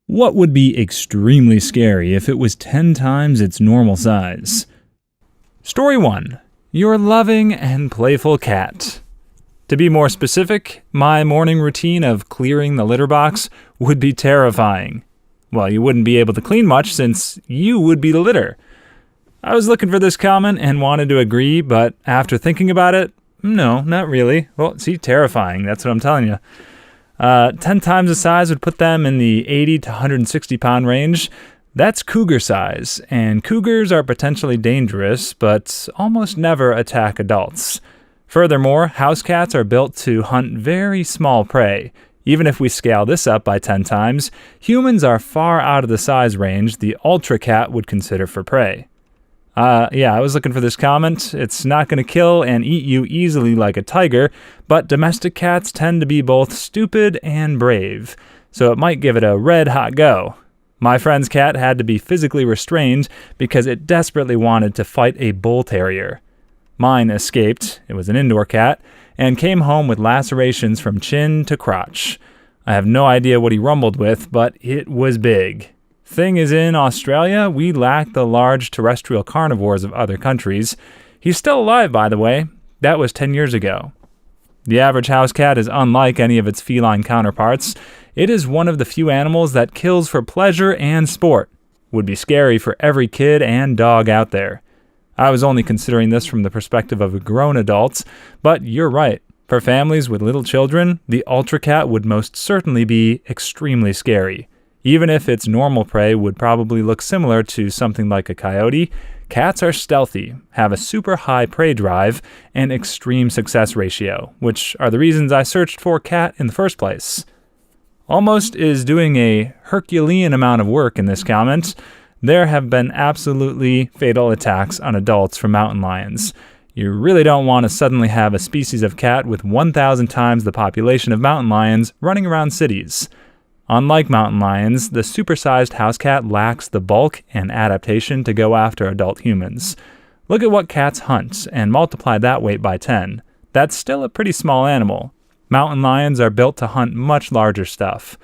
What would be extremely scary if it was 10 times its normal size? Story 1. Your loving and playful cat. To be more specific, my morning routine of clearing the litter box would be terrifying. Well, you wouldn't be able to clean much since you would be the litter. I was looking for this comment and wanted to agree, but after thinking about it, no, not really. Well, see, terrifying, that's what I'm telling you. 10 times the size would put them in the 80 to 160 pound range. That's cougar size, and cougars are potentially dangerous, but almost never attack adults. Furthermore, house cats are built to hunt very small prey. Even if we scale this up by 10 times, humans are far out of the size range the ultra cat would consider for prey. I was looking for this comment. It's not going to kill and eat you easily like a tiger, but domestic cats tend to be both stupid and brave, so it might give it a red hot go. My friend's cat had to be physically restrained because it desperately wanted to fight a bull terrier. Mine escaped, it was an indoor cat, and came home with lacerations from chin to crotch. I have no idea what he rumbled with, but it was big. Thing is, in Australia, we lack the large terrestrial carnivores of other countries. He's still alive, by the way. That was 10 years ago. The average house cat is unlike any of its feline counterparts. It is one of the few animals that kills for pleasure and sport. Would be scary for every kid and dog out there. I was only considering this from the perspective of grown adults, but you're right. For families with little children, the ultra cat would most certainly be extremely scary. Even if its normal prey would probably look similar to something like a coyote, cats are stealthy, have a super high prey drive, and extreme success ratio, which are the reasons I searched for cat in the first place. Almost is doing a Herculean amount of work in this comment. There have been absolutely fatal attacks on adults from mountain lions. You really don't want to suddenly have a species of cat with 1,000 times the population of mountain lions running around cities. Unlike mountain lions, the supersized house cat lacks the bulk and adaptation to go after adult humans. Look at what cats hunt and multiply that weight by 10. That's still a pretty small animal. Mountain lions are built to hunt much larger stuff.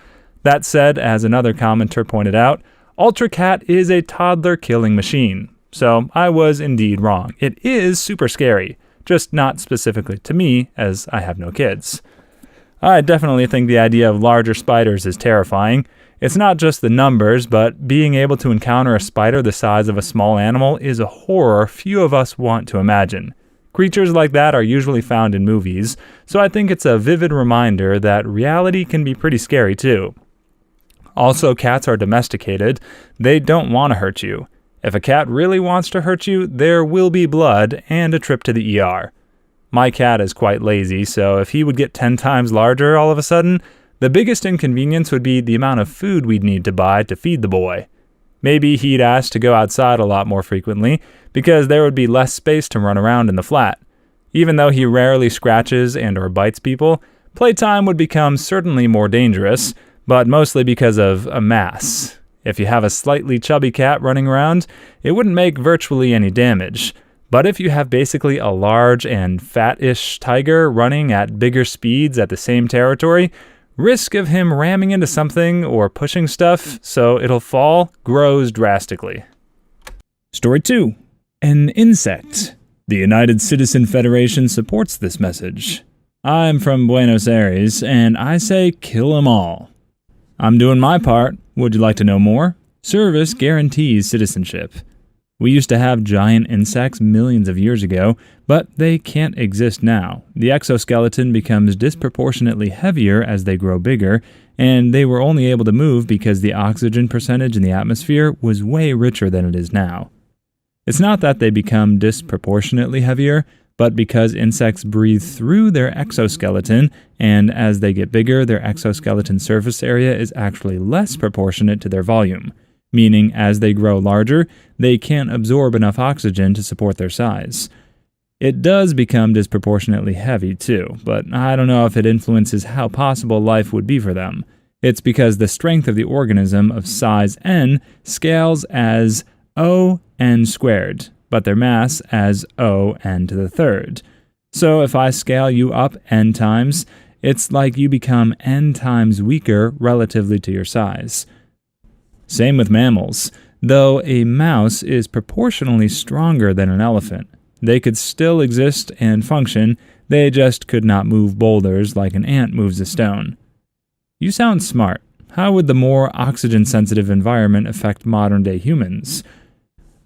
That said, as another commenter pointed out, Ultra Cat is a toddler killing machine. So I was indeed wrong. It is super scary, just not specifically to me, as I have no kids. I definitely think the idea of larger spiders is terrifying. It's not just the numbers, but being able to encounter a spider the size of a small animal is a horror few of us want to imagine. Creatures like that are usually found in movies, so I think it's a vivid reminder that reality can be pretty scary too. Also, cats are domesticated. They don't want to hurt you. If a cat really wants to hurt you, there will be blood and a trip to the ER. My cat is quite lazy, so if he would get 10 times larger all of a sudden, the biggest inconvenience would be the amount of food we'd need to buy to feed the boy. Maybe he'd ask to go outside a lot more frequently, because there would be less space to run around in the flat. Even though he rarely scratches and or bites people, playtime would become certainly more dangerous, but mostly because of a mass. If you have a slightly chubby cat running around, it wouldn't make virtually any damage. But if you have basically a large and fat-ish tiger running at bigger speeds at the same territory, risk of him ramming into something or pushing stuff so it'll fall grows drastically. Story 2. An insect. The United Citizen Federation supports this message. I'm from Buenos Aires, and I say kill 'em all. I'm doing my part. Would you like to know more? Service guarantees citizenship. We used to have giant insects millions of years ago, but they can't exist now. The exoskeleton becomes disproportionately heavier as they grow bigger, and they were only able to move because the oxygen percentage in the atmosphere was way richer than it is now. It's not that they become disproportionately heavier, but because insects breathe through their exoskeleton, and as they get bigger, their exoskeleton surface area is actually less proportionate to their volume. Meaning as they grow larger, they can't absorb enough oxygen to support their size. It does become disproportionately heavy too, but I don't know if it influences how possible life would be for them. It's because the strength of the organism of size n scales as O(n) squared, but their mass as O(n) to the third. So if I scale you up n times, it's like you become n times weaker relatively to your size. Same with mammals. Though a mouse is proportionally stronger than an elephant, they could still exist and function, they just could not move boulders like an ant moves a stone. You sound smart. How would the more oxygen-sensitive environment affect modern-day humans?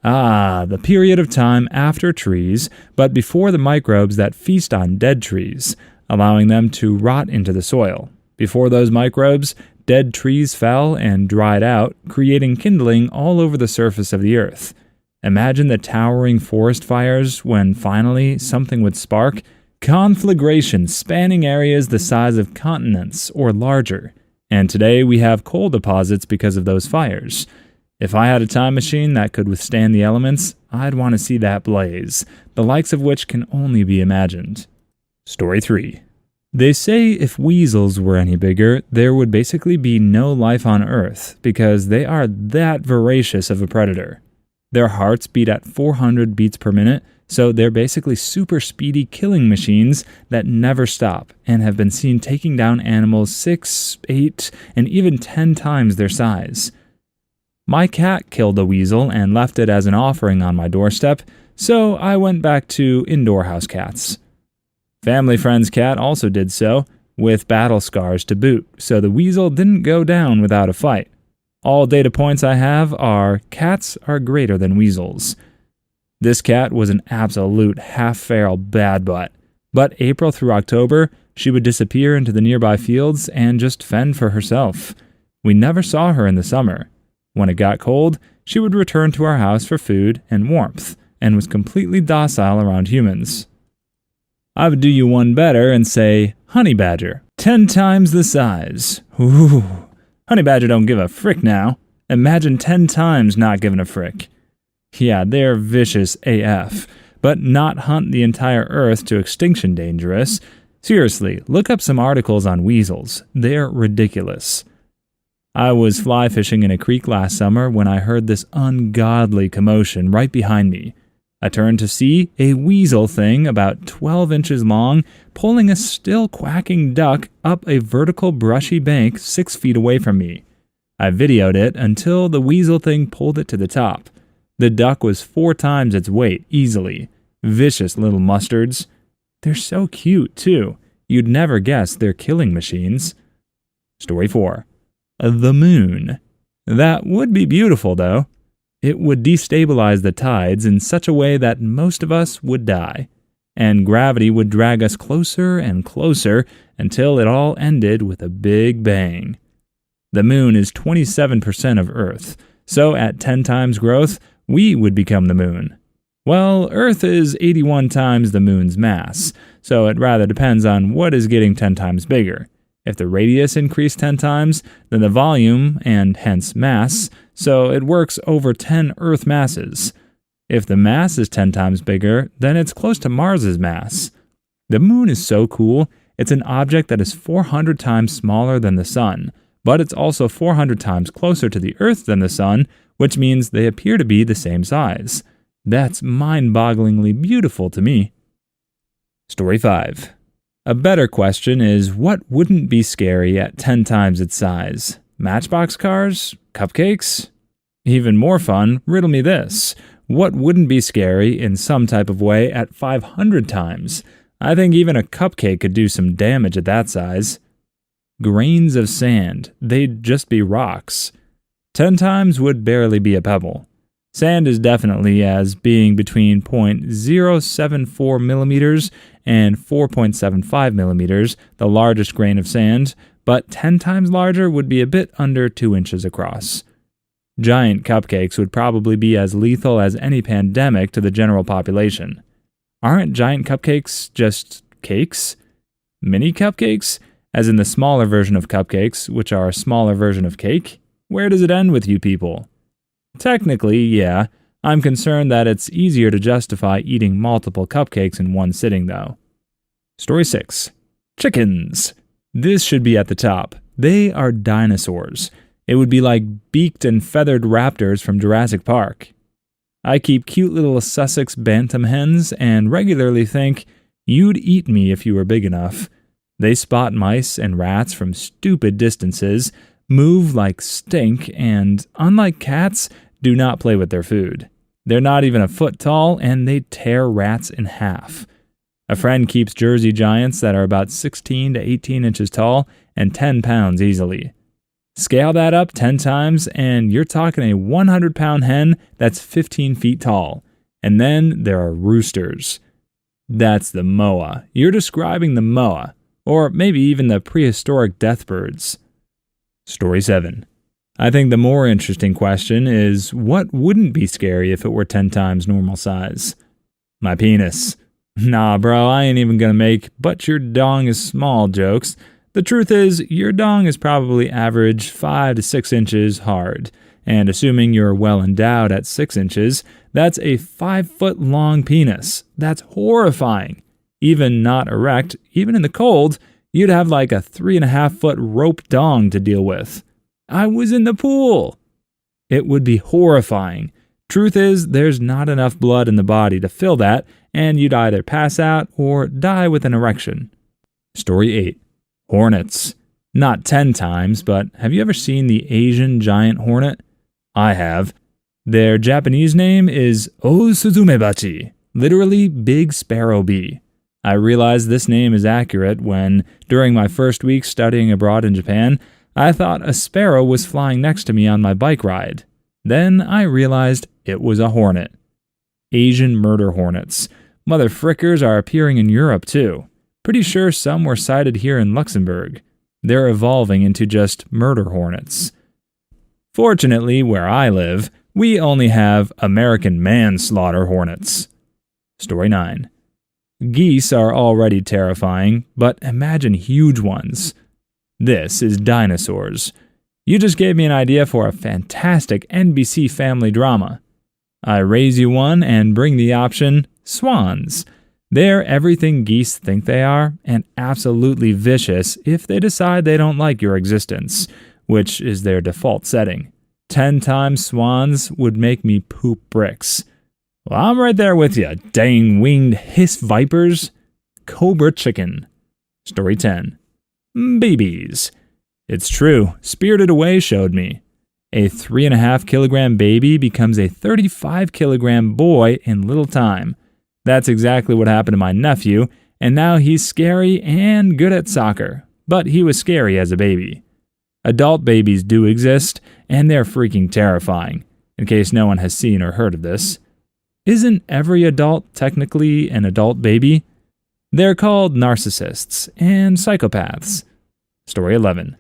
The period of time after trees, but before the microbes that feast on dead trees, allowing them to rot into the soil. Before those microbes, dead trees fell and dried out, creating kindling all over the surface of the earth. Imagine the towering forest fires when finally something would spark. Conflagrations spanning areas the size of continents or larger. And today we have coal deposits because of those fires. If I had a time machine that could withstand the elements, I'd want to see that blaze, the likes of which can only be imagined. Story 3. They say if weasels were any bigger, there would basically be no life on Earth because they are that voracious of a predator. Their hearts beat at 400 beats per minute, so they're basically super speedy killing machines that never stop and have been seen taking down animals 6, 8, and even 10 times their size. My cat killed a weasel and left it as an offering on my doorstep, so I went back to indoor house cats. Family friend's cat also did so, with battle scars to boot, so the weasel didn't go down without a fight. All data points I have are cats are greater than weasels. This cat was an absolute half-feral bad butt, but April through October, she would disappear into the nearby fields and just fend for herself. We never saw her in the summer. When it got cold, she would return to our house for food and warmth, and was completely docile around humans. I would do you one better and say, honey badger, 10 times the size. Ooh, honey badger don't give a frick now. Imagine 10 times not giving a frick. Yeah, they're vicious AF, but not hunt the entire earth to extinction dangerous. Seriously, look up some articles on weasels. They're ridiculous. I was fly fishing in a creek last summer when I heard this ungodly commotion right behind me. I turned to see a weasel thing about 12 inches long pulling a still quacking duck up a vertical brushy bank 6 feet away from me. I videoed it until the weasel thing pulled it to the top. The duck was 4 times its weight, easily. Vicious little mustards. They're so cute, too. You'd never guess they're killing machines. Story 4. The moon. That would be beautiful, though. It would destabilize the tides in such a way that most of us would die, and gravity would drag us closer and closer until it all ended with a big bang. The moon is 27% of Earth, so at 10 times growth, we would become the moon. Well, Earth is 81 times the moon's mass, so it rather depends on what is getting 10 times bigger. If the radius increased 10 times, then the volume, and hence mass, so it works over 10 Earth masses. If the mass is 10 times bigger, then it's close to Mars's mass. The moon is so cool, it's an object that is 400 times smaller than the sun, but it's also 400 times closer to the Earth than the sun, which means they appear to be the same size. That's mind-bogglingly beautiful to me. Story 5. A better question is, what wouldn't be scary at 10 times its size? Matchbox cars? Cupcakes? Even more fun, riddle me this. What wouldn't be scary in some type of way at 500 times? I think even a cupcake could do some damage at that size. Grains of sand. They'd just be rocks. 10 times would barely be a pebble. Sand is definitely as being between 0.074 millimeters and 4.75 millimeters, the largest grain of sand, but 10 times larger would be a bit under 2 inches across. Giant cupcakes would probably be as lethal as any pandemic to the general population. Aren't giant cupcakes just cakes? Mini cupcakes? As in the smaller version of cupcakes, which are a smaller version of cake? Where does it end with you people? Technically, yeah. I'm concerned that it's easier to justify eating multiple cupcakes in one sitting, though. Story 6. Chickens. This should be at the top. They are dinosaurs. It would be like beaked and feathered raptors from Jurassic Park. I keep cute little Sussex bantam hens and regularly think, you'd eat me if you were big enough. They spot mice and rats from stupid distances, move like stink, and, unlike cats, do not play with their food. They're not even a foot tall, and they tear rats in half. A friend keeps Jersey Giants that are about 16 to 18 inches tall and 10 pounds easily. Scale that up 10 times, and you're talking a 100-pound hen that's 15 feet tall. And then there are roosters. That's the moa. You're describing the moa, or maybe even the prehistoric deathbirds. Story 7. I think the more interesting question is, what wouldn't be scary if it were 10 times normal size? My penis. Nah, bro, I ain't even gonna make "but your dong is small" jokes. The truth is, your dong is probably average 5 to 6 inches hard, and assuming you're well endowed at 6 inches, that's a 5-foot-long penis. That's horrifying. Even not erect, even in the cold, you'd have like a 3.5-foot rope dong to deal with. I was in the pool. It would be horrifying. Truth is, there's not enough blood in the body to fill that, and you'd either pass out or die with an erection. Story 8. Hornets. Not 10 times, but have you ever seen the Asian giant hornet? I have. Their Japanese name is Osuzumebachi, literally big sparrow bee. I realized this name is accurate when, during my first week studying abroad in Japan, I thought a sparrow was flying next to me on my bike ride. Then I realized it was a hornet. Asian murder hornets. Mother frickers are appearing in Europe too. Pretty sure some were sighted here in Luxembourg. They're evolving into just murder hornets. Fortunately, where I live, we only have American manslaughter hornets. Story 9. Geese are already terrifying, but imagine huge ones. This is dinosaurs. You just gave me an idea for a fantastic NBC family drama. I raise you one and bring the option swans. They're everything geese think they are, and absolutely vicious if they decide they don't like your existence, which is their default setting. 10 times swans would make me poop bricks. Well, I'm right there with you, dang winged hiss vipers. Cobra chicken. Story 10. Babies. It's true, Spirited Away showed me. A 3.5-kilogram baby becomes a 35-kilogram boy in little time. That's exactly what happened to my nephew, and now he's scary and good at soccer. But he was scary as a baby. Adult babies do exist, and they're freaking terrifying, in case no one has seen or heard of this. Isn't every adult technically an adult baby? They're called narcissists and psychopaths. Story 11.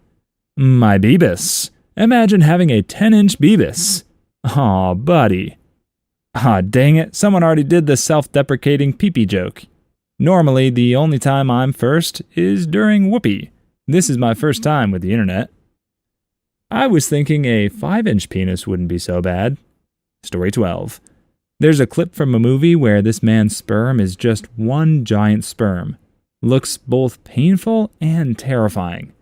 My Beebus. Imagine having a 10-inch Beebus. Aw, buddy. Ah, dang it, someone already did the self-deprecating pee-pee joke. Normally, the only time I'm first is during whoopee. This is my first time with the internet. I was thinking a 5-inch penis wouldn't be so bad. Story 12. There's a clip from a movie where this man's sperm is just one giant sperm. Looks both painful and terrifying.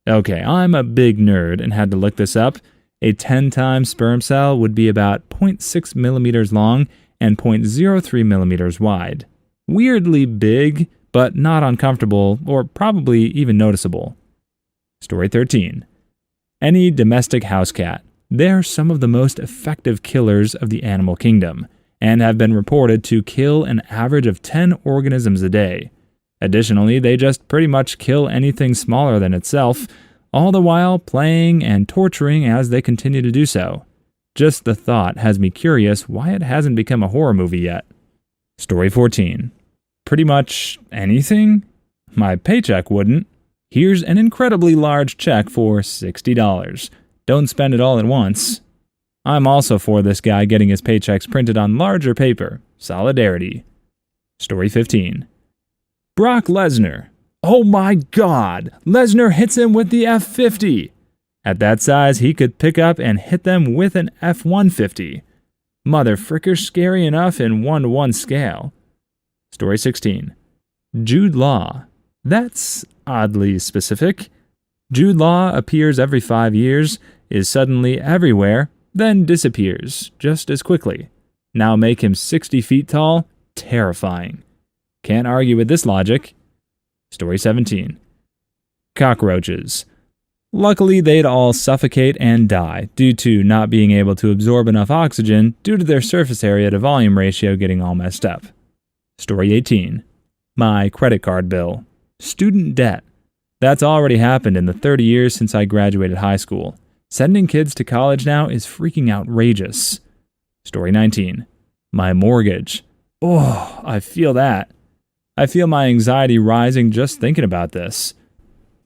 Okay, I'm a big nerd and had to look this up. A 10-time sperm cell would be about 0.6 millimeters long and 0.03 millimeters wide. Weirdly big, but not uncomfortable or probably even noticeable. Story 13. Any domestic house cat. They're some of the most effective killers of the animal kingdom, and have been reported to kill an average of 10 organisms a day. Additionally, they just pretty much kill anything smaller than itself, all the while playing and torturing as they continue to do so. Just the thought has me curious why it hasn't become a horror movie yet. Story 14. Pretty much anything? My paycheck wouldn't. Here's an incredibly large check for $60. Don't spend it all at once. I'm also for this guy getting his paychecks printed on larger paper. Solidarity. Story 15. Brock Lesnar. Oh my God! Lesnar hits him with the F-50. At that size, he could pick up and hit them with an F-150. Mother fricker, scary enough in 1-to-1 scale. Story 16. Jude Law. That's oddly specific. Jude Law appears every 5 years, is suddenly everywhere, then disappears just as quickly. Now make him 60 feet tall? Terrifying. Can't argue with this logic. Story 17. Cockroaches. Luckily, they'd all suffocate and die due to not being able to absorb enough oxygen due to their surface area to volume ratio getting all messed up. Story 18. My credit card bill. Student debt. That's already happened in the 30 years since I graduated high school. Sending kids to college now is freaking outrageous. Story 19. My mortgage. Oh, I feel that. I feel my anxiety rising just thinking about this.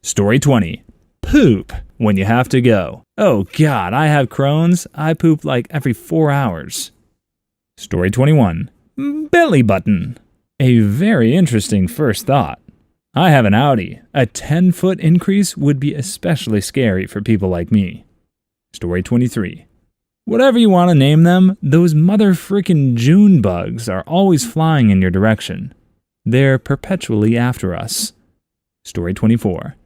Story 20. Poop when you have to go. Oh God, I have Crohn's. I poop like every 4 hours. Story 21. Belly button. A very interesting first thought. I have an Audi. A 10-foot increase would be especially scary for people like me. Story 23. Whatever you want to name them, those mother-frickin' June bugs are always flying in your direction. They're perpetually after us. Story 24.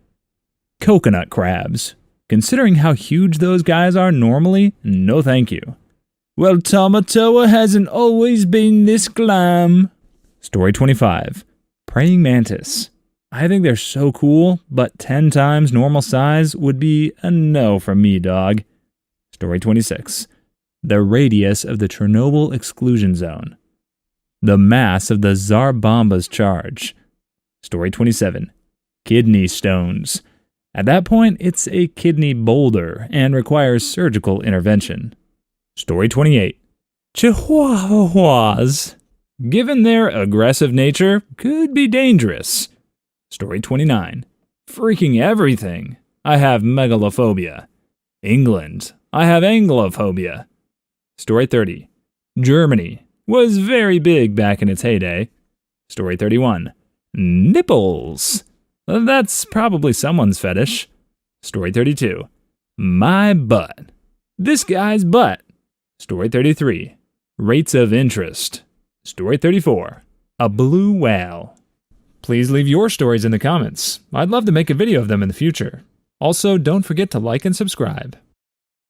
Coconut crabs. Considering how huge those guys are normally, no thank you. Well, Tamatoa hasn't always been this glam. Story 25. Praying mantis. I think they're so cool, but 10 times normal size would be a no from me, dog. Story 26. The radius of the Chernobyl exclusion zone. The mass of the Tsar Bomba's charge. Story 27. Kidney stones. At that point, it's a kidney boulder and requires surgical intervention. Story 28. Chihuahuas. Given their aggressive nature, could be dangerous. Story 29. Freaking everything. I have megalophobia. England. I have Anglophobia. Story 30. Germany. Was very big back in its heyday. Story 31. Nipples. That's probably someone's fetish. Story 32. My butt. This guy's butt. Story 33. Rates of interest. Story 34. A blue whale. Please leave your stories in the comments. I'd love to make a video of them in the future. Also, don't forget to like and subscribe.